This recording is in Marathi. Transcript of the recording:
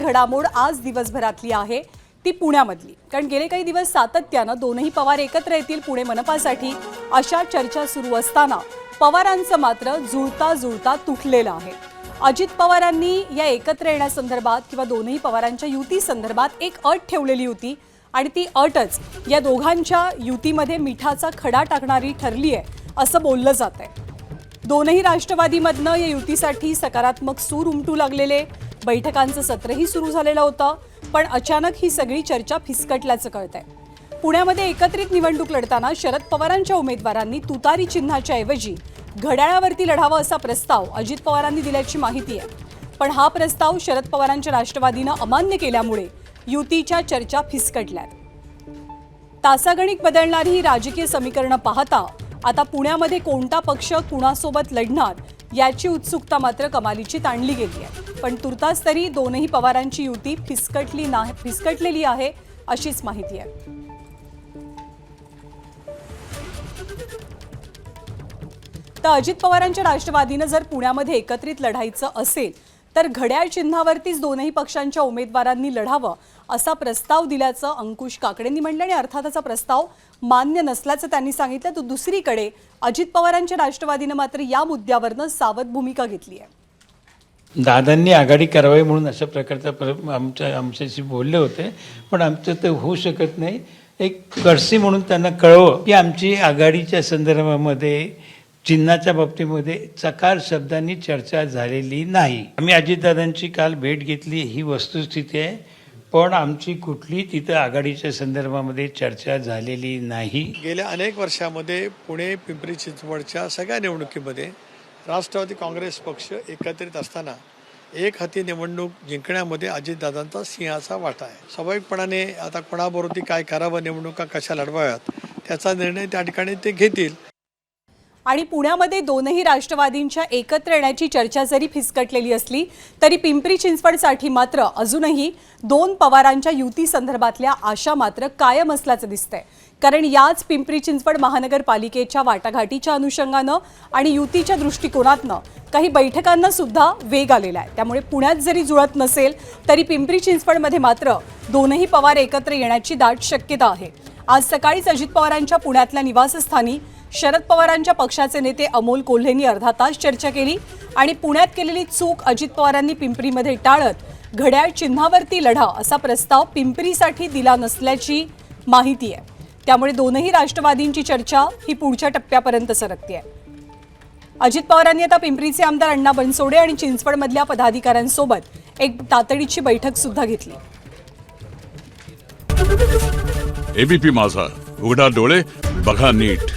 घडामोड आज दिवसभरातली आहे ती पुण्यामधली। कारण गेले काही दिवस सातत्यानं दोनही पवार एकत्र येतील पुणे मनपासाठी अशा चर्चा सुरू असताना पवारांचं मात्र जुळता तुटलेलं आहे। अजित पवारांनी या एकत्र येण्यासंदर्भात किंवा दोनही पवारांच्या युती संदर्भात एक अट ठेवलेली होती आणि ती अटच या दोघांच्या युतीमध्ये मिठाचा खडा टाकणारी ठरली आहे असं बोललं जातंय। दोनही राष्ट्रवादीमधनं या युतीसाठी सकारात्मक सूर उमटू लागलेले, बैठकांचं सत्रही सुरू झालेलं होतं, पण अचानक ही सगळी चर्चा फिसकटल्याचं कळतंय। पुण्यामध्ये एकत्रित निवडणूक लढताना शरद पवारांच्या उमेदवारांनी तुतारी चिन्हाच्या ऐवजी घड्याळावरती लढावं असा प्रस्ताव अजित पवारांनी दिल्याची माहिती आहे। पण हा प्रस्ताव शरद पवारांच्या राष्ट्रवादीनं अमान्य केल्यामुळे युतीच्या चर्चा फिसकटल्यात। तासागणिक बदलणारी ही राजकीय समीकरणं पाहता आता पुण्यामध्ये कोणता पक्ष कुणासोबत लढणार याची उत्सुकता मात्र कमालीची ताणली गेली आहे। पण तुर्तास तरी दोनही पवारांची युती फिसकटलेली आहे अशीच माहिती आहे। तर अजित पवारांच्या राष्ट्रवादीनं जर पुण्यामध्ये एकत्रित लढायचं असेल तर घड्याळ चिन्हावरतीच दोनही पक्षांच्या उमेदवारांनी लढावं असा प्रस्ताव दिल्याचं अंकुश काकडेंनी म्हटलं आणि अर्थातचा प्रस्ताव मान्य नसल्याचं त्यांनी सांगितलं। तर दुसरीकडे अजित पवारांच्या राष्ट्रवादीनं मात्र या मुद्द्यावरनं सावध भूमिका घेतली आहे। दादांनी आघाडी करावी म्हणून अशा प्रकारचा आमच्याशी बोलले होते, पण आमचं ते होऊ शकत नाही। एक कर्सी म्हणून त्यांना कळवं की आमची आघाडीच्या संदर्भामध्ये चिन्हाच्या बाबतीमध्ये चकार शब्दांनी चर्चा झालेली नाही। आम्ही अजितदादांची काल भेट घेतली ही वस्तुस्थिती आहे, पण आमची कुठली तिथं आघाडीच्या संदर्भामध्ये चर्चा झालेली नाही। गेल्या अनेक वर्षामध्ये पुणे पिंपरी चिंचवडच्या सगळ्या निवडणुकीमध्ये राष्ट्रवादी काँग्रेस पक्ष एकत्रित असताना एक हाती निवडणूक जिंकण्यामध्ये अजितदादांचा सिंहाचा वाटा आहे। स्वाभाविकपणाने आता कोणाबरोबर काय करावं, निवडणुका कशा लढवाव्यात त्याचा निर्णय त्या ठिकाणी ते घेतील। आणि पुण्यामध्ये दोनही राष्ट्रवादींच्या एकत्र येण्याची चर्चा जरी फिसकटलेली असली तरी पिंपरी चिंचवडसाठी मात्र अजूनही दोन पवारांच्या युती संदर्भातल्या आशा मात्र कायम असल्याचं दिसतंय। कारण याच पिंपरी चिंचवड महानगरपालिकेच्या वाटाघाटीच्या अनुषंगानं आणि युतीच्या दृष्टिकोनातनं काही बैठकांना सुद्धा वेग आलेला आहे। त्यामुळे पुण्यात जरी जुळत नसेल तरी पिंपरी चिंचवडमध्ये मात्र दोनही पवार एकत्र येण्याची दाट शक्यता आहे। आज सकाळीच अजित पवारांच्या पुण्यातल्या निवासस्थानी शरद पवारांच्या पक्षाचे नेते अमोल कोल्हेंनी अर्धा तास चर्चा केली आणि पुण्यात केलेली चूक अजित पवारांनी पिंपरीमध्ये टाळत घड्याळ चिन्हावरती लढा असा प्रस्ताव पिंपरीसाठी दिला नसल्याची माहिती आहे। त्यामुळे दोनही राष्ट्रवादींची चर्चा ही पुढच्या टप्प्यापर्यंत सरकते आहे। अजित पवारांनी आता पिंपरीचे आमदार अण्णा बनसोडे आणि चिंचवडमधल्या पदाधिकाऱ्यांसोबत एक तातडीची बैठक सुद्धा घेतली। एबीपी माझा, उघडा डोळे बघा नीट।